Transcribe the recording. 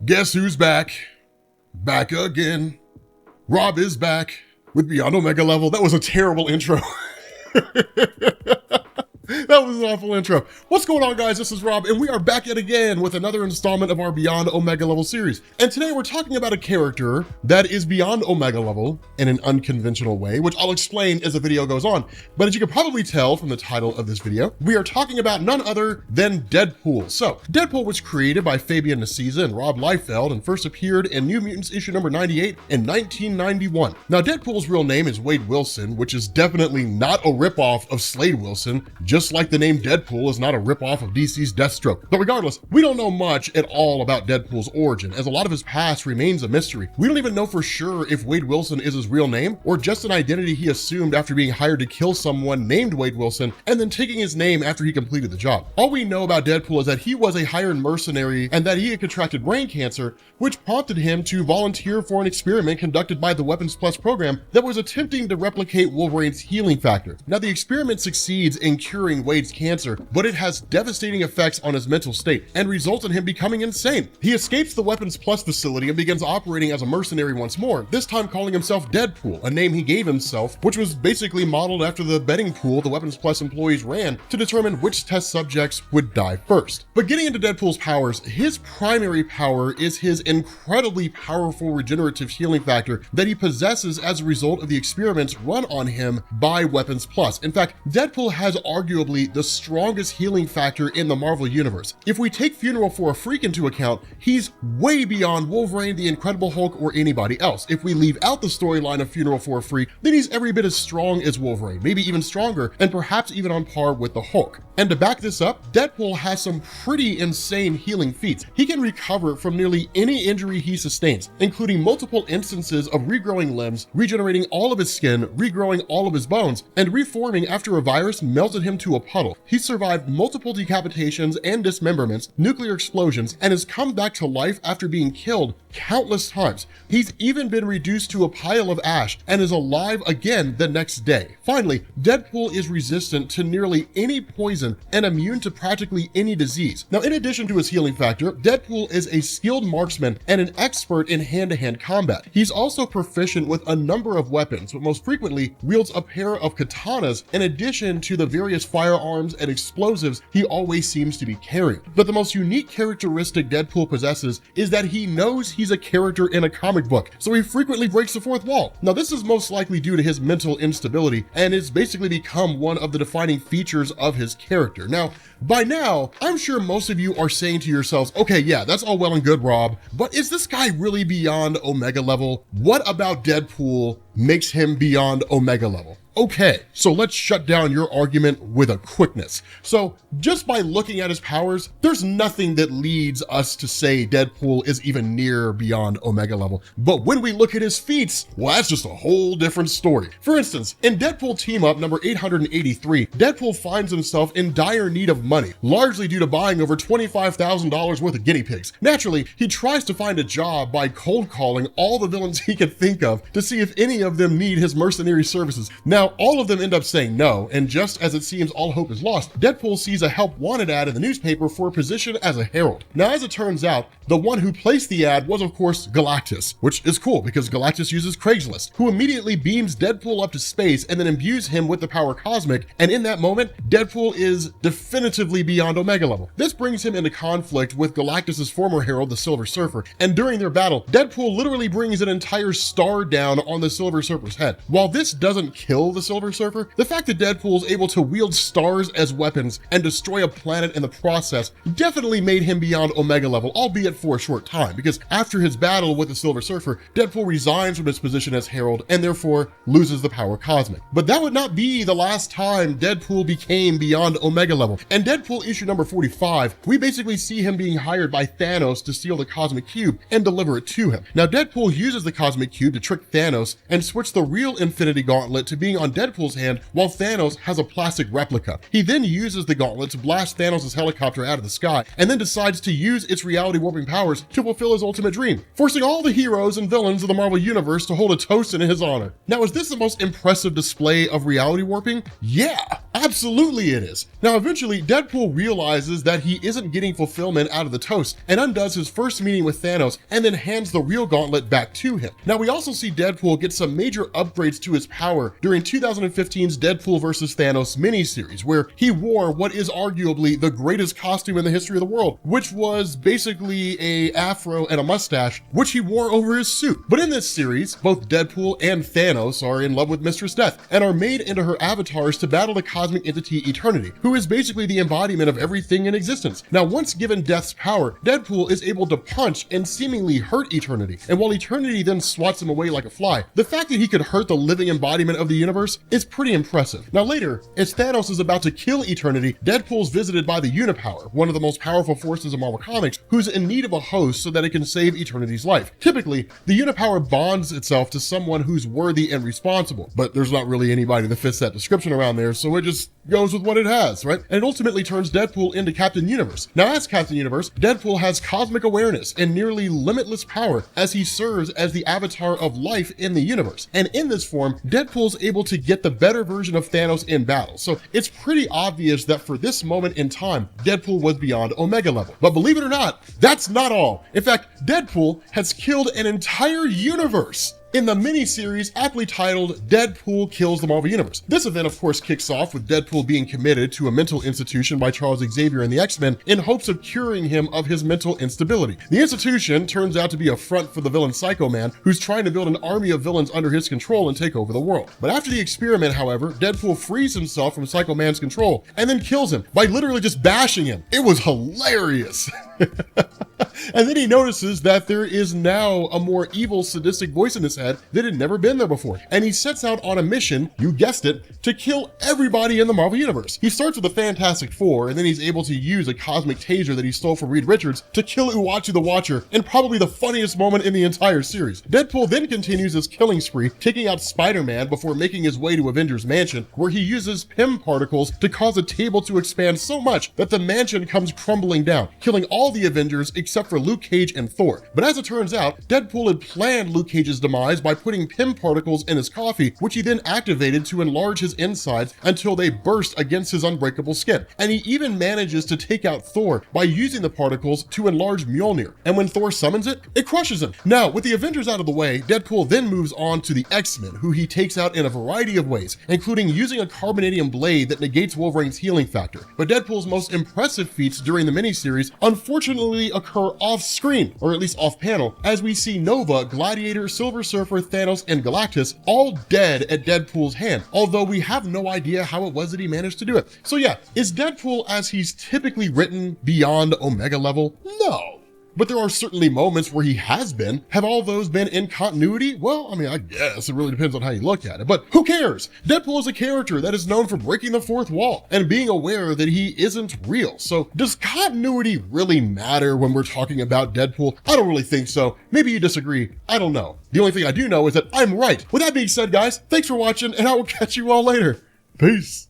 Guess who's back? Back again. Rob is back with Beyond Omega Level. That was a terrible intro. That was an awful intro. What's going on, guys? This is Rob, and we are back yet again with another installment of our Beyond Omega Level series. And today we're talking about a character that is beyond Omega Level in an unconventional way, which I'll explain as the video goes on. But as you can probably tell from the title of this video, we are talking about none other than Deadpool. So, Deadpool was created by Fabian, Nicieza, and Rob Liefeld, and first appeared in New Mutants issue number 98 in 1991. Now, Deadpool's real name is Wade Wilson, which is definitely not a ripoff of Slade Wilson, just like the name Deadpool is not a ripoff of DC's Deathstroke. But regardless, we don't know much at all about Deadpool's origin, as a lot of his past remains a mystery. We don't even know for sure if Wade Wilson is his real name, or just an identity he assumed after being hired to kill someone named Wade Wilson, and then taking his name after he completed the job. All we know about Deadpool is that he was a hired mercenary, and that he had contracted brain cancer, which prompted him to volunteer for an experiment conducted by the Weapons Plus program that was attempting to replicate Wolverine's healing factor. Now, the experiment succeeds in curing Wade's cancer, but it has devastating effects on his mental state and results in him becoming insane. He escapes the Weapons Plus facility and begins operating as a mercenary once more, this time calling himself Deadpool, a name he gave himself, which was basically modeled after the betting pool the Weapons Plus employees ran to determine which test subjects would die first. But getting into Deadpool's powers, his primary power is his incredibly powerful regenerative healing factor that he possesses as a result of the experiments run on him by Weapons Plus. In fact, Deadpool has arguably the strongest healing factor in the Marvel Universe. If we take Funeral for a Freak into account, he's way beyond Wolverine, the Incredible Hulk, or anybody else. If we leave out the storyline of Funeral for a Freak, then he's every bit as strong as Wolverine, maybe even stronger, and perhaps even on par with the Hulk. And to back this up, Deadpool has some pretty insane healing feats. He can recover from nearly any injury he sustains, including multiple instances of regrowing limbs, regenerating all of his skin, regrowing all of his bones, and reforming after a virus melted him to a puddle. He survived multiple decapitations and dismemberments, nuclear explosions, and has come back to life after being killed countless times. He's even been reduced to a pile of ash and is alive again the next day. Finally, Deadpool is resistant to nearly any poison and immune to practically any disease. Now, in addition to his healing factor, Deadpool is a skilled marksman and an expert in hand-to-hand combat. He's also proficient with a number of weapons, but most frequently wields a pair of katanas in addition to the various firearms and explosives he always seems to be carrying. But the most unique characteristic Deadpool possesses is that he knows he's a character in a comic book, so he frequently breaks the fourth wall. Now, this is most likely due to his mental instability, and it's basically become one of the defining features of his character. Now, by now, I'm sure most of you are saying to yourselves, okay, yeah, that's all well and good, Rob, but is this guy really beyond Omega Level? What about Deadpool makes him beyond Omega Level? Okay, so let's shut down your argument with a quickness. So just by looking at his powers, there's nothing that leads us to say Deadpool is even near beyond Omega Level. But when we look at his feats, well, that's just a whole different story. For instance, in Deadpool Team Up number 883, Deadpool finds himself in dire need of money, largely due to buying over $25,000 worth of guinea pigs. Naturally, he tries to find a job by cold calling all the villains he can think of to see if any of them need his mercenary services. Now, all of them end up saying no, and just as it seems all hope is lost, Deadpool sees a help wanted ad in the newspaper for a position as a herald. Now, as it turns out, the one who placed the ad was, of course, Galactus, which is cool because Galactus uses Craigslist, who immediately beams Deadpool up to space and then imbues him with the power cosmic, and in that moment, Deadpool is definitively beyond Omega Level. This brings him into conflict with Galactus's former herald, the Silver Surfer, and during their battle, Deadpool literally brings an entire star down on the Silver Surfer's head. While this doesn't kill the Silver Surfer, the fact that Deadpool is able to wield stars as weapons and destroy a planet in the process definitely made him beyond Omega Level, albeit for a short time, because after his battle with the Silver Surfer, Deadpool resigns from his position as herald and therefore loses the power cosmic. But that would not be the last time Deadpool became beyond Omega Level. In Deadpool issue number 45, we basically see him being hired by Thanos to steal the Cosmic Cube and deliver it to him. Now, Deadpool uses the Cosmic Cube to trick Thanos and switch the real Infinity Gauntlet to being on Deadpool's hand, while Thanos has a plastic replica. He then uses the gauntlet to blast Thanos' helicopter out of the sky, and then decides to use its reality warping powers to fulfill his ultimate dream, forcing all the heroes and villains of the Marvel Universe to hold a toast in his honor. Now, is this the most impressive display of reality warping? Yeah, absolutely it is. Now, eventually, Deadpool realizes that he isn't getting fulfillment out of the toast and undoes his first meeting with Thanos and then hands the real gauntlet back to him. Now, we also see Deadpool get some major upgrades to his power during 2015's Deadpool vs. Thanos miniseries, where he wore what is arguably the greatest costume in the history of the world, which was basically a afro and a mustache, which he wore over his suit. But in this series, both Deadpool and Thanos are in love with Mistress Death and are made into her avatars to battle the cosmic entity Eternity, who is basically the embodiment of everything in existence. Now, once given Death's power, Deadpool is able to punch and seemingly hurt Eternity, and while Eternity then swats him away like a fly, the fact that he could hurt the living embodiment of the universe is pretty impressive. Now later, as Thanos is about to kill Eternity, Deadpool's visited by the Unipower, one of the most powerful forces of Marvel Comics, who's in need of a host so that it can save Eternity's life. Typically, the Unipower bonds itself to someone who's worthy and responsible, but there's not really anybody that fits that description around there, so it just goes with what it has, right? And it ultimately turns Deadpool into Captain Universe. Now, as Captain Universe, Deadpool has cosmic awareness and nearly limitless power as he serves as the avatar of life in the universe. And in this form, Deadpool's able to get the better version of Thanos in battle. So it's pretty obvious that for this moment in time, Deadpool was beyond Omega level. But believe it or not, that's not all. In fact, Deadpool has killed an entire universe in the mini-series aptly titled Deadpool Kills the Marvel Universe. This event, of course, kicks off with Deadpool being committed to a mental institution by Charles Xavier and the X-Men in hopes of curing him of his mental instability. The institution turns out to be a front for the villain Psycho Man, who's trying to build an army of villains under his control and take over the world. But after the experiment, however, Deadpool frees himself from Psycho Man's control and then kills him by literally just bashing him. It was hilarious. And then he notices that there is now a more evil, sadistic voice in his head that had never been there before. And he sets out on a mission, you guessed it, to kill everybody in the Marvel Universe. He starts with the Fantastic Four, and then he's able to use a cosmic taser that he stole from Reed Richards to kill Uwachi the Watcher in probably the funniest moment in the entire series. Deadpool then continues his killing spree, taking out Spider-Man before making his way to Avengers Mansion, where he uses PIM particles to cause a table to expand so much that the mansion comes crumbling down, killing all the Avengers except for Luke Cage and Thor. But as it turns out, Deadpool had planned Luke Cage's demise by putting PIM particles in his coffee, which he then activated to enlarge his insides until they burst against his unbreakable skin. And he even manages to take out Thor by using the particles to enlarge Mjolnir. And when Thor summons it, it crushes him. Now, with the Avengers out of the way, Deadpool then moves on to the X-Men, who he takes out in a variety of ways, including using a carbonadium blade that negates Wolverine's healing factor. But Deadpool's most impressive feats during the miniseries unfortunately occur off-screen, or at least off-panel, as we see Nova, Gladiator, Silver Surfer, Thanos, and Galactus all dead at Deadpool's hand, although we have no idea how it was that he managed to do it. So yeah, is Deadpool as he's typically written beyond Omega level? No. But there are certainly moments where he has been. Have all those been in continuity? Well, I mean, I guess it really depends on how you look at it, but who cares? Deadpool is a character that is known for breaking the fourth wall and being aware that he isn't real. So does continuity really matter when we're talking about Deadpool? I don't really think so. Maybe you disagree. I don't know. The only thing I do know is that I'm right. With that being said, guys, thanks for watching, and I will catch you all later. Peace.